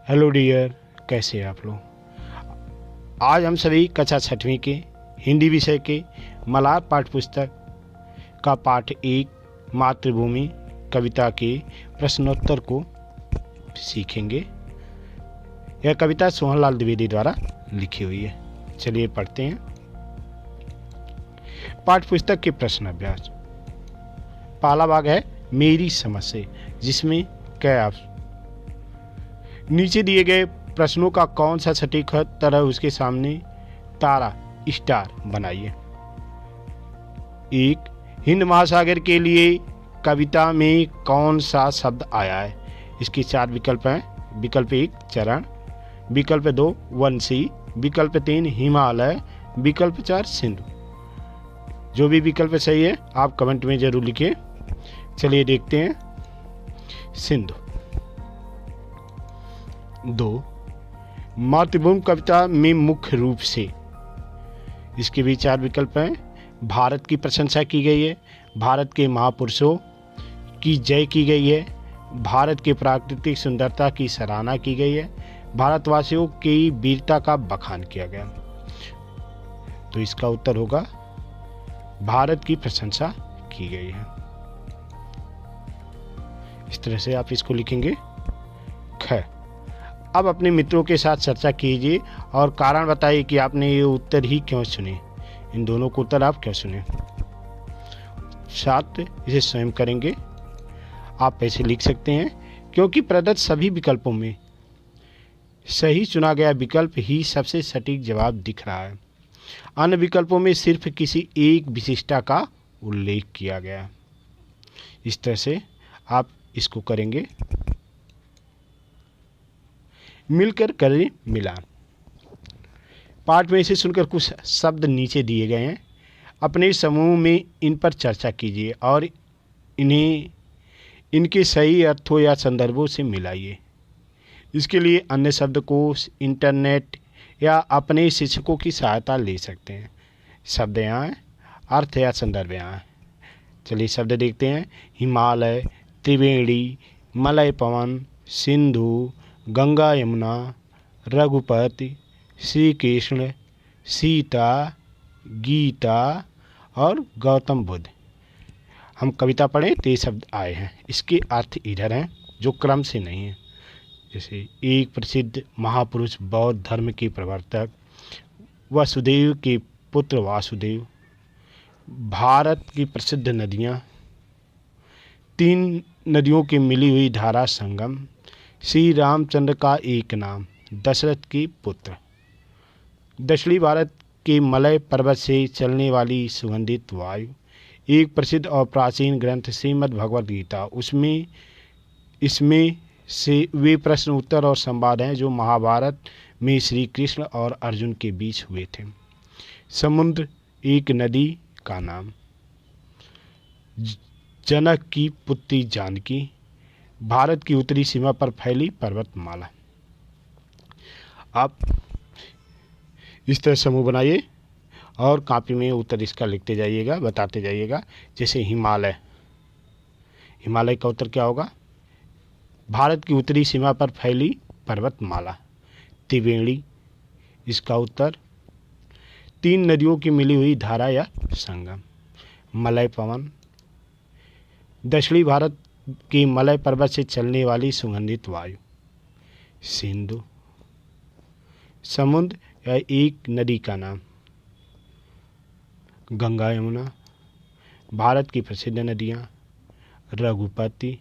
Hello dear, कैसे हैं आप लोग। आज हम सभी कक्षा 6वीं के हिंदी विषय के मल्हार पाठ्य पुस्तक का पाठ 1 मातृभूमि कविता के प्रश्नोत्तर को सीखेंगे। यह कविता सोहनलाल द्विवेदी द्वारा लिखी हुई है। चलिए पढ़ते हैं। पाठ्य पुस्तक के प्रश्न अभ्यास। पहला भाग है मेरी समझ से, जिसमें क्या आप नीचे दिए गए प्रश्नों का कौन सा सटीक उत्तर है उसके सामने तारा स्टार बनाइए। 1 हिंद महासागर के लिए कविता में कौन सा शब्द आया है। इसके 4 विकल्प हैं। विकल्प 1 चरण, विकल्प 2 वंशी, विकल्प 3 हिमालय, विकल्प 4 सिंधु। जो भी विकल्प सही है आप कमेंट में जरूर लिखिए। चलिए देखते हैं। सिंधु। 2 मातृभूमि कविता में मुख्य रूप से, इसके भी 4 विकल्प हैं। भारत की प्रशंसा की गई है, भारत के महापुरुषों की जय की गई है, भारत के प्राकृतिक सुंदरता की सराहना की गई है, भारतवासियों की वीरता का बखान किया गया। तो इसका उत्तर होगा भारत की प्रशंसा की गई है। इस तरह से आप इसको लिखेंगे। ख अब अपने मित्रों के साथ चर्चा कीजिए और कारण बताइए कि आपने ये उत्तर ही क्यों चुने। इन दोनों को उत्तर आप क्यों चुने। 7 इसे स्वयं करेंगे। आप ऐसे लिख सकते हैं, क्योंकि प्रदत्त सभी विकल्पों में सही चुना गया विकल्प ही सबसे सटीक जवाब दिख रहा है। अन्य विकल्पों में सिर्फ किसी एक विशिष्टता का उल्लेख किया गया। इस तरह से आप इसको करेंगे। मिलकर करें मिलान। पाठ में इसे सुनकर कुछ शब्द नीचे दिए गए हैं। अपने समूह में इन पर चर्चा कीजिए और इन्हें इनके सही अर्थों या संदर्भों से मिलाइए। इसके लिए अन्य शब्दकोश, इंटरनेट या अपने शिक्षकों की सहायता ले सकते हैं। शब्द यहाँ हैं, अर्थ या संदर्भ यहाँ है। चलिए शब्द देखते हैं। हिमालय, त्रिवेणी, मलय पवन, सिंधु, गंगा यमुना, रघुपति, श्री कृष्ण, सीता, गीता और गौतम बुद्ध। हम कविता पढ़ें तो ये शब्द आए हैं। इसके अर्थ इधर हैं जो क्रम से नहीं है। जैसे एक प्रसिद्ध महापुरुष, बौद्ध धर्म के प्रवर्तक, वसुदेव के पुत्र वासुदेव, भारत की प्रसिद्ध नदियाँ, 3 नदियों की मिली हुई धारा संगम, श्री रामचंद्र का एक नाम, दशरथ के पुत्र, दक्षिणी भारत के मलय पर्वत से चलने वाली सुगंधित वायु, एक प्रसिद्ध और प्राचीन ग्रंथ श्रीमद् भगवद गीता, इसमें से वे प्रश्न उत्तर और संवाद हैं जो महाभारत में श्री कृष्ण और अर्जुन के बीच हुए थे। समुद्र एक नदी का नाम, जनक की पुत्री जानकी, भारत की उत्तरी सीमा पर फैली पर्वतमाला। आप इस तरह समूह बनाइए और कॉपी में उत्तर इसका लिखते जाइएगा, बताते जाइएगा। जैसे हिमालय, हिमालय का उत्तर क्या होगा। भारत की उत्तरी सीमा पर फैली पर्वतमाला। त्रिवेणी, इसका उत्तर 3 नदियों की मिली हुई धारा या संगम। मलय पवन, दक्षिणी भारत के मलय पर्वत से चलने वाली सुगंधित वायु। सिंधु, समुद्र या एक नदी का नाम। गंगा यमुना, भारत की प्रसिद्ध नदियाँ। रघुपति,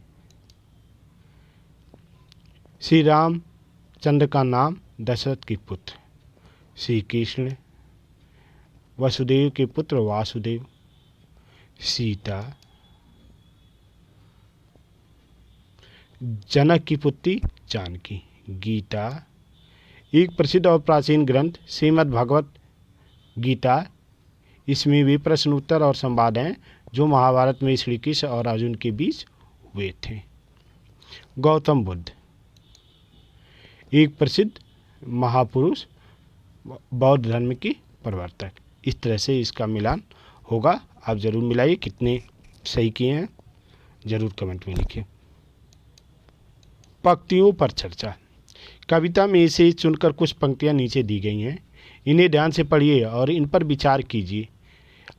श्री रामचंद्र का नाम, दशरथ के पुत्र। श्री कृष्ण, वसुदेव के पुत्र वासुदेव। सीता, जनक की पुत्री जानकी। गीता, एक प्रसिद्ध और प्राचीन ग्रंथ श्रीमद् भगवद गीता, इसमें भी प्रश्न उत्तर और संवाद हैं जो महाभारत में श्री कृष्ण और अर्जुन के बीच हुए थे। गौतम बुद्ध, एक प्रसिद्ध महापुरुष, बौद्ध धर्म के प्रवर्तक। इस तरह से इसका मिलान होगा। आप ज़रूर मिलाइए। कितने सही किए हैं ज़रूर कमेंट में लिखिए। पंक्तियों पर चर्चा। कविता में से चुनकर कुछ पंक्तियाँ नीचे दी गई हैं, इन्हें ध्यान से पढ़िए और इन पर विचार कीजिए,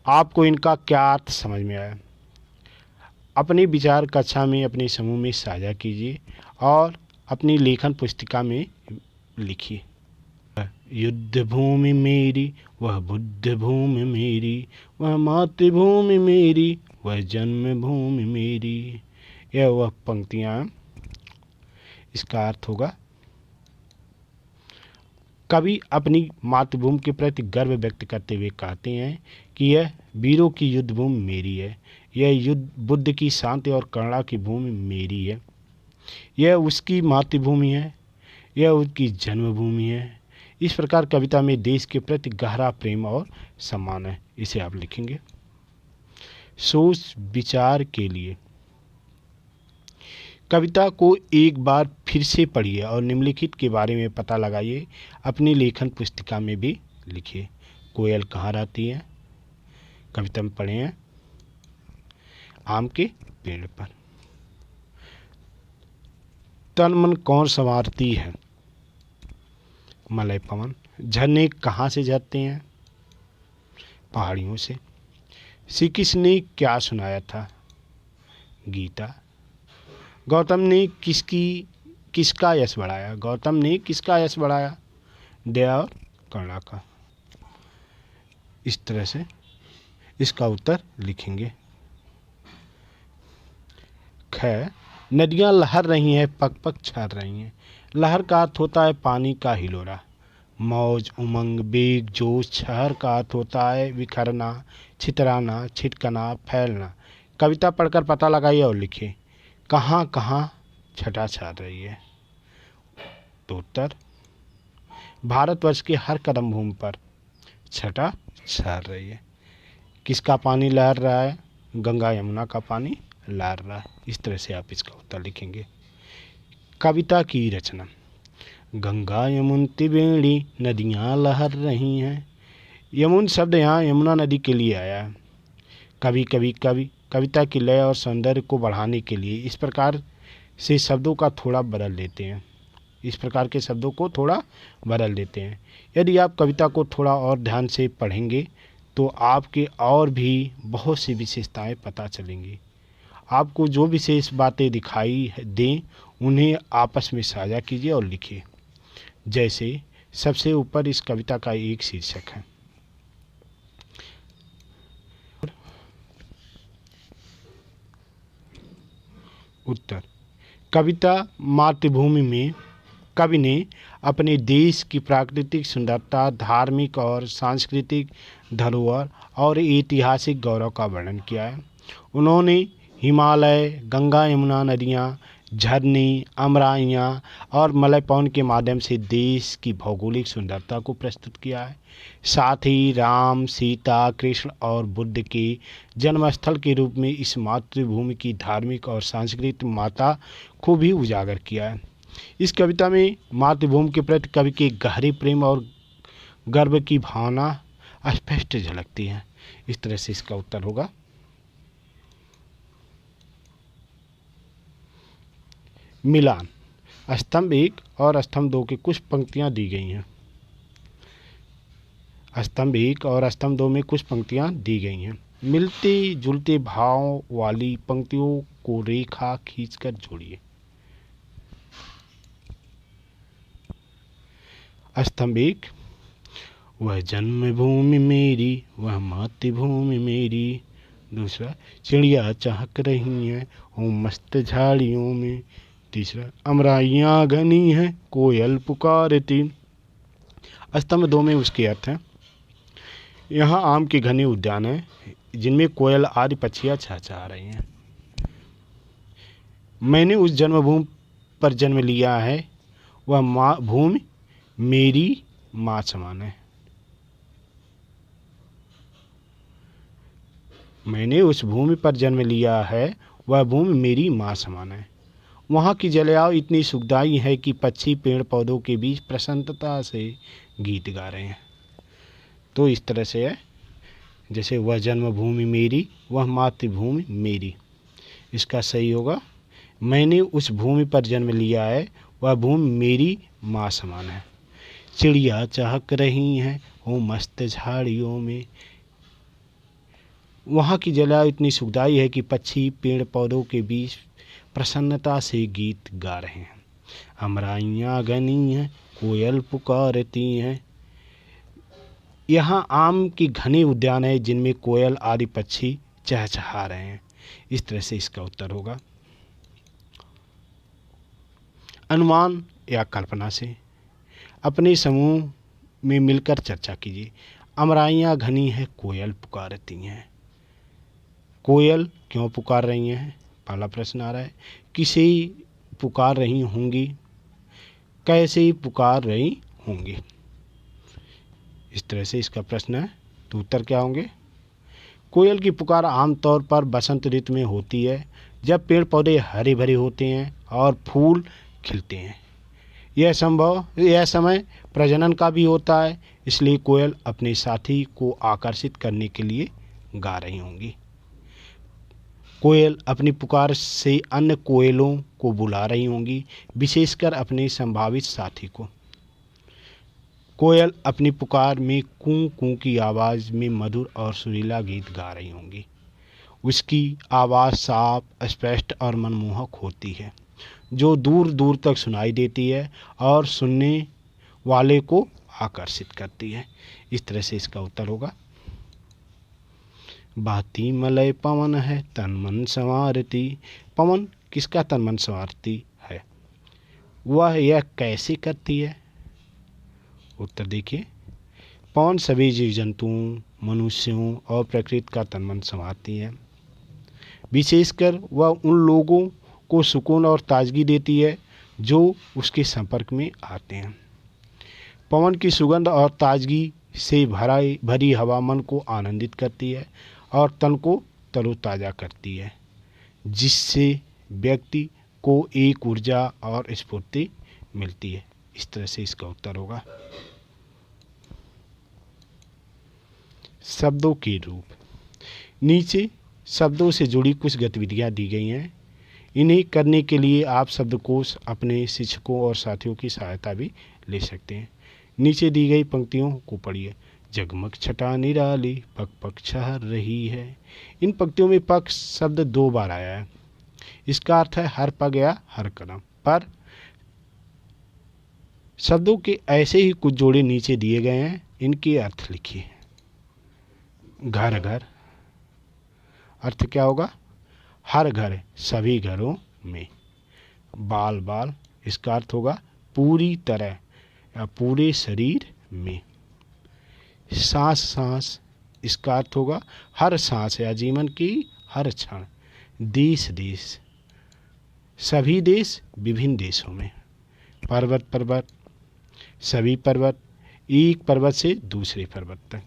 आपको इनका क्या अर्थ समझ में आया। अपने विचार कक्षा में अपने समूह में साझा कीजिए और अपनी लेखन पुस्तिका में लिखिए। युद्ध भूमि मेरी, वह बुद्ध भूमि मेरी, वह मातृभूमि मेरी, वह जन्मभूमि मेरी। यह वह पंक्तियाँ, इसका अर्थ होगा कवि अपनी मातृभूमि के प्रति गर्व व्यक्त करते हुए कहते हैं कि यह वीरों की युद्ध भूमि मेरी है, यह युद्ध बुद्ध की शांति और करुणा की भूमि मेरी है, यह उसकी मातृभूमि है, यह उसकी जन्मभूमि है। इस प्रकार कविता में देश के प्रति गहरा प्रेम और सम्मान है। इसे आप लिखेंगे। सोच विचार के लिए कविता को एक बार फिर से पढ़िए और निम्नलिखित के बारे में पता लगाइए। अपनी लेखन पुस्तिका में भी लिखिए। कोयल कहाँ रहती है? कविता में पढ़े हैं आम के पेड़ पर। तन मन कौन संवारती है? मलय पवन। झरने कहाँ से झरते हैं? पहाड़ियों से। श्री कृष्ण ने क्या सुनाया था? गीता। गौतम ने किसका यश बढ़ाया? गौतम ने किसका यश बढ़ाया? दया और करुणा का। इस तरह से इसका उत्तर लिखेंगे। ख, नदियां लहर रही हैं, पग पग छर रही हैं। लहर का अर्थ होता है पानी का हिलोरा। मौज, उमंग, बेग, जोश। छहर का अर्थ होता है बिखरना, छितराना, छिटकना, फैलना। कविता पढ़कर पता लगाइए और लिखिए कहाँ कहाँ छटा छा रही है। तो उत्तर भारतवर्ष के हर कदम भूमि पर छटा छा रही है। किसका पानी लहर रहा है? गंगा यमुना का पानी लहर रहा है। इस तरह से आप इसका उत्तर लिखेंगे। कविता की रचना। गंगा यमुन त्रिवेणी नदियाँ लहर रही हैं। यमुन शब्द यहाँ यमुना नदी के लिए आया है। कवि कविता की लय और सौंदर्य को बढ़ाने के लिए इस प्रकार से शब्दों का थोड़ा बदल देते हैं। इस प्रकार के शब्दों को थोड़ा बदल देते हैं। यदि आप कविता को थोड़ा और ध्यान से पढ़ेंगे तो आपके और भी बहुत सी विशेषताएं पता चलेंगी। आपको जो विशेष बातें दिखाई दें उन्हें आपस में साझा कीजिए और लिखिए। जैसे सबसे ऊपर इस कविता का एक शीर्षक है। उत्तर कविता मातृभूमि में कवि ने अपने देश की प्राकृतिक सुंदरता, धार्मिक और सांस्कृतिक धरोहर और ऐतिहासिक गौरव का वर्णन किया है। उन्होंने हिमालय, गंगा यमुना नदियाँ, झरने, अमराइयाँ और मलय पवन के माध्यम से देश की भौगोलिक सुंदरता को प्रस्तुत किया है। साथ ही राम, सीता, कृष्ण और बुद्ध के जन्मस्थल के रूप में इस मातृभूमि की धार्मिक और सांस्कृतिक माता को भी उजागर किया है। इस कविता में मातृभूमि के प्रति कवि के गहरे प्रेम और गर्व की भावना स्पष्ट झलकती है। इस तरह से इसका उत्तर होगा। मिलान। स्तंभ 1 और स्तंभ 2 की कुछ पंक्तियां दी गई हैं। स्तंभ 1 और स्तंभ 2 में कुछ पंक्तियां दी गई हैं। मिलते जुलते भाव वाली पंक्तियों को रेखा खींचकर जोड़िए। स्तंभ 1, वह जन्मभूमि मेरी, वह मातृभूमि मेरी। दूसरा, चिड़िया चहक रही हैं हो मस्त झाड़ियों में। तीसरा, अमराइयाँ घनी हैं कोयल पुकारती। स्तंभ 2 में उसके अर्थ हैं। यहाँ आम के घने उद्यान हैं जिनमें कोयल आदि पक्षियाँ चहचहा रही हैं। मैंने उस जन्मभूमि पर जन्म लिया है, वह भूमि मेरी माँ समान है। मैंने उस भूमि पर जन्म लिया है, वह भूमि मेरी माँ समान है। वहाँ की जलवायु इतनी सुखदायी है कि पक्षी पेड़ पौधों के बीच प्रसन्नता से गीत गा रहे हैं। तो इस तरह से है, जैसे वह जन्मभूमि मेरी, वह मातृभूमि मेरी। इसका सही होगा, मैंने उस भूमि पर जन्म लिया है, वह भूमि मेरी माँ समान है। चिड़िया चहक रही हैं हो मस्त झाड़ियों में। वहाँ की जलवायु इतनी सुखदायी है कि पक्षी पेड़ पौधों के बीच प्रसन्नता से गीत गा रहे हैं। अमराइयाँ घनी हैं, कोयल पुकारती हैं। यहाँ आम की घने उद्यान है जिनमें कोयल आदि पक्षी चहचहा रहे हैं। इस तरह से इसका उत्तर होगा। अनुमान या कल्पना से अपने समूह में मिलकर चर्चा कीजिए। अमराइयाँ घनी है, कोयल पुकारती हैं। कोयल क्यों पुकार रही हैं? पहला प्रश्न आ रहा है। किसे पुकार रही होंगी? कैसे पुकार रही होंगी? इस तरह से इसका प्रश्न है। तो उत्तर क्या होंगे? कोयल की पुकार आमतौर पर बसंत ऋतु में होती है, जब पेड़ पौधे हरे भरे होते हैं और फूल खिलते हैं। यह समय प्रजनन का भी होता है, इसलिए कोयल अपने साथी को आकर्षित करने के लिए गा रही होंगी। कोयल अपनी पुकार से अन्य कोयलों को बुला रही होंगी, विशेषकर अपने संभावित साथी को। कोयल अपनी पुकार में कूं कूं की आवाज़ में मधुर और सुरीला गीत गा रही होंगी। उसकी आवाज़ साफ, स्पष्ट और मनमोहक होती है, जो दूर दूर तक सुनाई देती है और सुनने वाले को आकर्षित करती है। इस तरह से इसका उत्तर होगा। बहती मलय पवन है, तन मन संवारती। पवन किसका तन मन संवारती है? वह यह कैसे करती है? उत्तर देखिए। पवन सभी जीव जंतुओं, मनुष्यों और प्रकृति का तन मन संवारती है। विशेषकर वह उन लोगों को सुकून और ताजगी देती है जो उसके संपर्क में आते हैं। पवन की सुगंध और ताजगी से भरी हवा मन को आनंदित करती है और तन को तरोताज़ा करती है, जिससे व्यक्ति को एक ऊर्जा और स्फूर्ति मिलती है। इस तरह से इसका उत्तर होगा। शब्दों के रूप। नीचे शब्दों से जुड़ी कुछ गतिविधियाँ दी गई हैं। इन्हें करने के लिए आप शब्दकोश अपने शिक्षकों और साथियों की सहायता भी ले सकते हैं। नीचे दी गई पंक्तियों को पढ़िए। जगमग छटा निराली, पक पक छहर रही है। इन पंक्तियों में पक शब्द 2 बार आया है। इसका अर्थ है हर पग या हर कदम पर। शब्दों के ऐसे ही कुछ जोड़े नीचे दिए गए हैं, इनके अर्थ लिखिए। घर घर, अर्थ क्या होगा? हर घर, सभी घरों में। बाल बाल, इसका अर्थ होगा पूरी तरह या पूरे शरीर में। सांस सांस, इसका अर्थ होगा हर सांस या जीवन की हर क्षण। देश देश, सभी देश, विभिन्न देशों में। पर्वत पर्वत, सभी पर्वत, एक पर्वत से दूसरे पर्वत तक।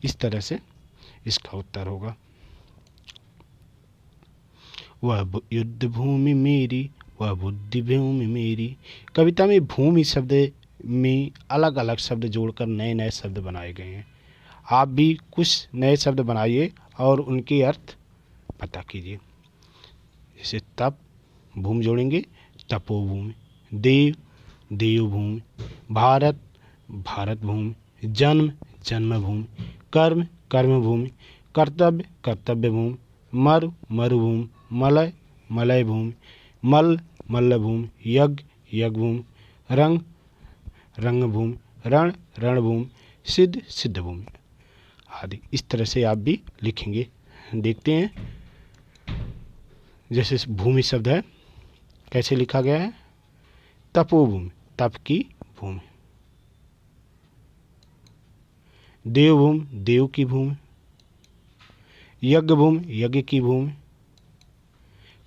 इस तरह से इसका उत्तर होगा। वह युद्ध भूमि मेरी, वह बुद्धि भूमि मेरी। कविता में भूमि शब्द में अलग अलग शब्द जोड़कर नए नए शब्द बनाए गए हैं। आप भी कुछ नए शब्द बनाइए और उनके अर्थ पता कीजिए। जैसे तप, भूमि जोड़ेंगे, तपोभूमि। देव, देवभूमि। भारत, भारत भूमि। जन्म, जन्मभूमि। कर्म, कर्मभूमि। कर्तव्य, कर्तव्य भूमि। मरु, मरुभूमि। मलय, मलय भूमि। मल्ल, मल्लभूमि। यज्ञ, यज्ञभूमि। रंग, रंगभूमि। रण, रणभूमि। सिद्ध, सिद्धभूमि आदि। इस तरह से आप भी लिखेंगे। देखते हैं। जैसे भूमि शब्द है, कैसे लिखा गया है? तपोभूमि, तप की भूमि। देवभूमि, देव की भूमि। यज्ञभूमि, यज्ञ की भूमि।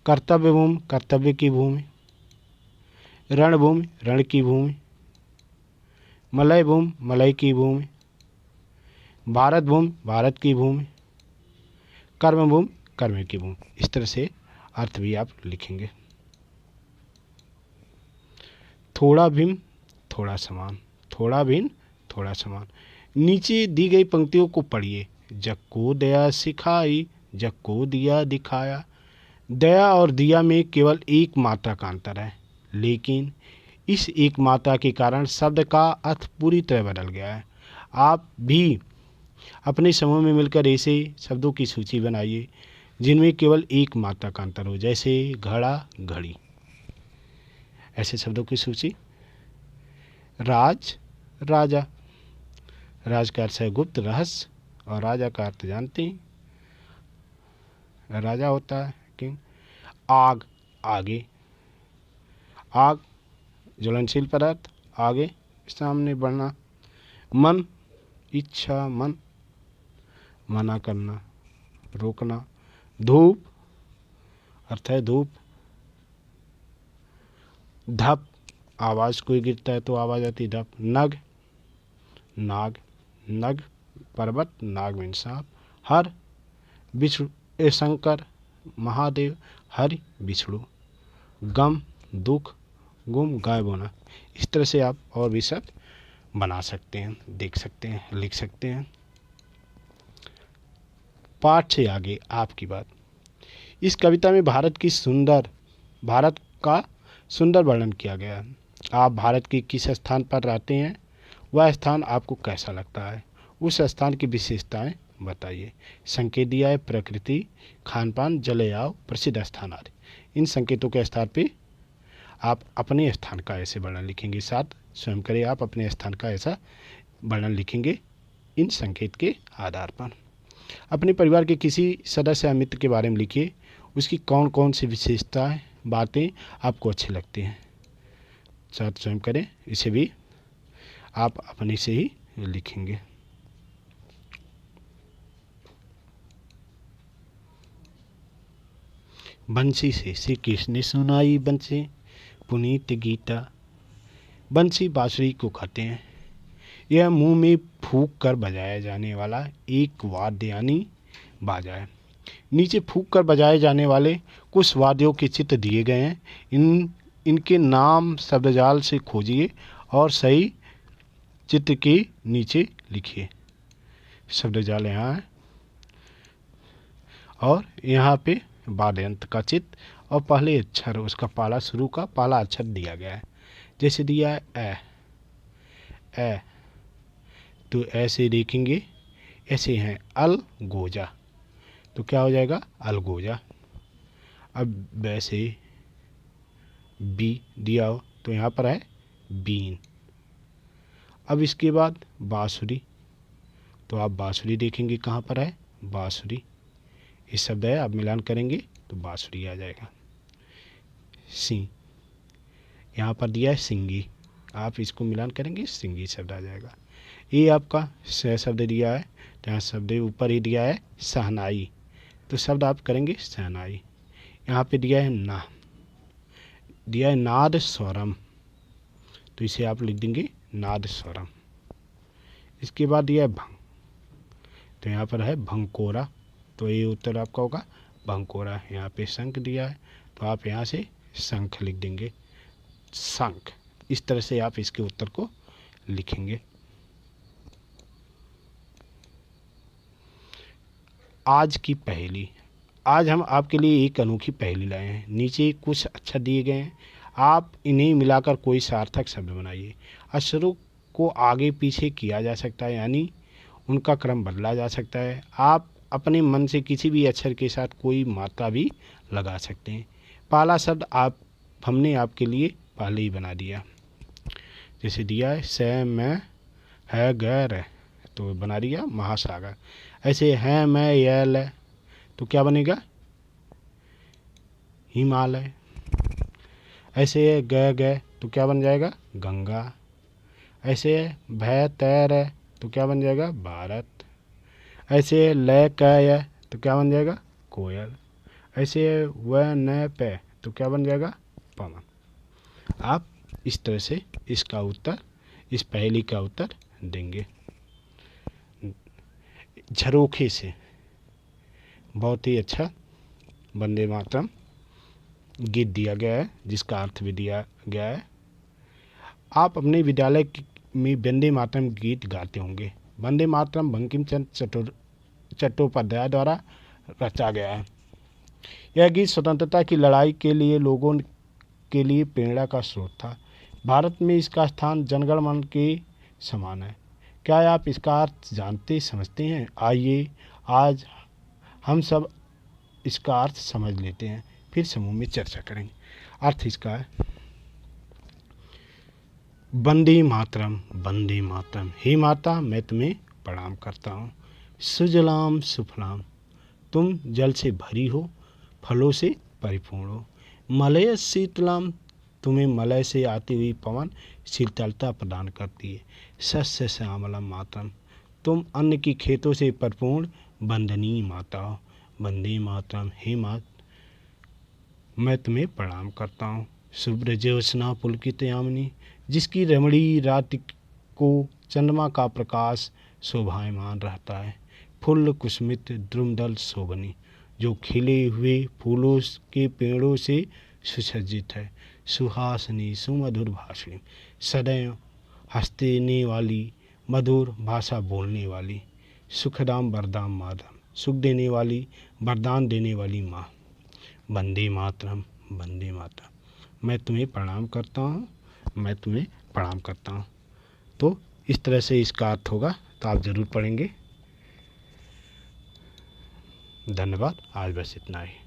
कर्तव्य भूमि, कर्तव्य की भूमि। रणभूमि, रण की भूमि। मलय भूमि, मलय की भूमि। भारत भूमि, भारत की भूमि। कर्म भूमि, कर्म की भूमि। इस तरह से अर्थ भी आप लिखेंगे। थोड़ा भिन्न, थोड़ा समान। थोड़ा भिन्न, थोड़ा समान। नीचे दी गई पंक्तियों को पढ़िए। जग को दया सिखाई, जग को दिया दिखाया। दया और दिया में केवल एक मात्रा का अंतर है, लेकिन इस एक मात्रा के कारण शब्द का अर्थ पूरी तरह बदल गया है। आप भी अपने समूह में मिलकर ऐसे शब्दों की सूची बनाइए जिनमें केवल एक मात्रा का अंतर हो, जैसे घड़ा, घड़ी। ऐसे शब्दों की सूची। राज, राजा। राज का अर्थ है गुप्त, रहस्य, और राजा का अर्थ जानते हैं, राजा होता है, किंग। आग, आगे। आग ज्वलनशील पदार्थ, आगे सामने बढ़ना। मन, इच्छा, मन, मना करना, रोकना। धूप, अर्थ है धूप। धप, आवाज, कोई गिरता है तो आवाज आती, धप। नग, नाग, नग पर्वत, नाग मीन सांप। हर, विष्णु, शंकर, महादेव, हरि, विष्णु। गम, दुख, गुम, गायब होना। इस तरह से आप और भी शब्द बना सकते हैं, देख सकते हैं, लिख सकते हैं। पाठ से आगे आपकी बात। इस कविता में भारत का सुंदर वर्णन किया गया है। आप भारत के किस स्थान पर रहते हैं, वह स्थान आपको कैसा लगता है, उस स्थान की विशेषताएं बताइए। संकेत दिया है प्रकृति, खान पान, जलवायु, प्रसिद्ध स्थान आदि। इन संकेतों के आधार पे आप अपने स्थान का ऐसे वर्णन लिखेंगे। साथ स्वयं करें, आप अपने स्थान का ऐसा वर्णन लिखेंगे इन संकेत के आधार पर। अपने परिवार के किसी सदस्य या मित्र के बारे में लिखिए। उसकी कौन कौन सी विशेषताएं, बातें आपको अच्छी लगती हैं। साथ स्वयं करें, इसे भी आप अपने से ही लिखेंगे। बंसी से श्री कृष्ण ने सुनाई बंसी पुनीत गीता। बंसी बांसुरी को कहते हैं। यह मुंह में फूंक कर बजाया जाने वाला एक वाद्य यानी बाजा है। नीचे फूंक कर बजाए जाने वाले कुछ वाद्यों के चित्र दिए गए हैं। इनके नाम शब्दजाल से खोजिए और सही चित्र के नीचे लिखिए। शब्दजाल यहाँ है और यहाँ पे वाद्यंत्र का चित्र और पहले अक्षर, उसका पहला शुरू का पहला अक्षर दिया गया है। जैसे दिया है ए, तो ऐसे देखेंगे, ऐसे हैं अलगोजा, तो क्या हो जाएगा अलगोजा। अब वैसे बी दिया हो तो यहाँ पर है बीन। अब इसके बाद बांसुरी, तो आप बांसुरी देखेंगे कहाँ पर है बांसुरी। इस शब्द है, आप मिलान करेंगे तो बांसुरी आ जाएगा। सी, यहाँ पर दिया है सिंगी, आप इसको मिलान करेंगे सिंगी शब्द आ जाएगा। ये आपका स शब्द दिया है, तो यहाँ शब्द ऊपर ही दिया है सहनाई, तो शब्द आप करेंगे सहनाई। यहाँ पे दिया है ना, दिया है नाद स्वरम, तो इसे आप लिख देंगे नाद स्वरम। इसके बाद दिया है भंग, तो यहाँ पर है भंकोरा, तो ये उत्तर आपका होगा भंकोरा। यहाँ पे शंख दिया है, तो आप यहाँ से शंख लिख देंगे शंख। इस तरह से आप इसके उत्तर को लिखेंगे। आज की पहेली। आज हम आपके लिए एक अनोखी पहेली लाए हैं। नीचे कुछ अक्षर दिए गए हैं, आप इन्हें मिलाकर कोई सार्थक शब्द बनाइए। अक्षरों को आगे पीछे किया जा सकता है, यानी उनका क्रम बदला जा सकता है। आप अपने मन से किसी भी अक्षर के साथ कोई मात्रा भी लगा सकते हैं। पहला शब्द हमने आपके लिए पहले ही बना दिया। जैसे दिया है से मैं है गैर, तो बना दिया महासागर। ऐसे है मैं यल है, तो क्या बनेगा हिमालय। ऐसे गए गए, तो क्या बन जाएगा गंगा। ऐसे भय तैर है, तो क्या बन जाएगा भारत। ऐसे लय कय, तो क्या बन जाएगा कोयल। ऐसे वह न पे, तो क्या बन जाएगा पवन। आप इस तरह से इसका उत्तर, इस पहेली का उत्तर देंगे। झरोखे से बहुत ही अच्छा वंदे मातरम गीत दिया गया है, जिसका अर्थ भी दिया गया है। आप अपने विद्यालय में वंदे मातरम गीत गाते होंगे। वंदे मातरम बंकिम चंद्र चट्टोपाध्याय द्वारा रचा गया है। यह गीत स्वतंत्रता की लड़ाई के लिए लोगों के लिए प्रेरणा का स्रोत था। भारत में इसका स्थान जनगण मन के समान है। क्या आप इसका अर्थ जानते समझते हैं? आइए आज हम सब इसका अर्थ समझ लेते हैं, फिर समूह में चर्चा करेंगे। अर्थ इसका है, वंदे मातरम, वंदे मातरम। हे माता, मैं तुम्हें प्रणाम करता हूँ। सुजलाम सुफलाम, तुम जल से भरी हो, फलों से परिपूर्ण हो। मलय शीतलाम, तुम्हें मलय से आती हुई पवन शीतलता प्रदान करती है। सस्य श्यामलम मातरम, तुम अन्न की खेतों से परिपूर्ण वंदनीय माता हो। वंदे मातरम, हे मात, मैं तुम्हें प्रणाम करता हूँ। शुभ्र ज्योत्सना पुलकित यामिनी, जिसकी रमणी रात को चंद्रमा का प्रकाश शोभायमान रहता है। फुल्ल कुसुमित द्रुमदल शोभनी, जो खिले हुए फूलों के पेड़ों से सुसज्जित है। सुहासनी सुमधुर भाषणी, सदैव हंसने वाली, मधुर भाषा बोलने वाली। सुखदाम वरदाम माधम, सुख देने वाली, वरदान देने वाली माँ। वंदे मातरम, वंदे मातरम। मैं तुम्हें प्रणाम करता हूँ, मैं तुम्हें प्रणाम करता हूँ। तो इस तरह से इसका अर्थ होगा, तो आप ज़रूर पढ़ेंगे। धन्यवाद। आज बस इतना ही।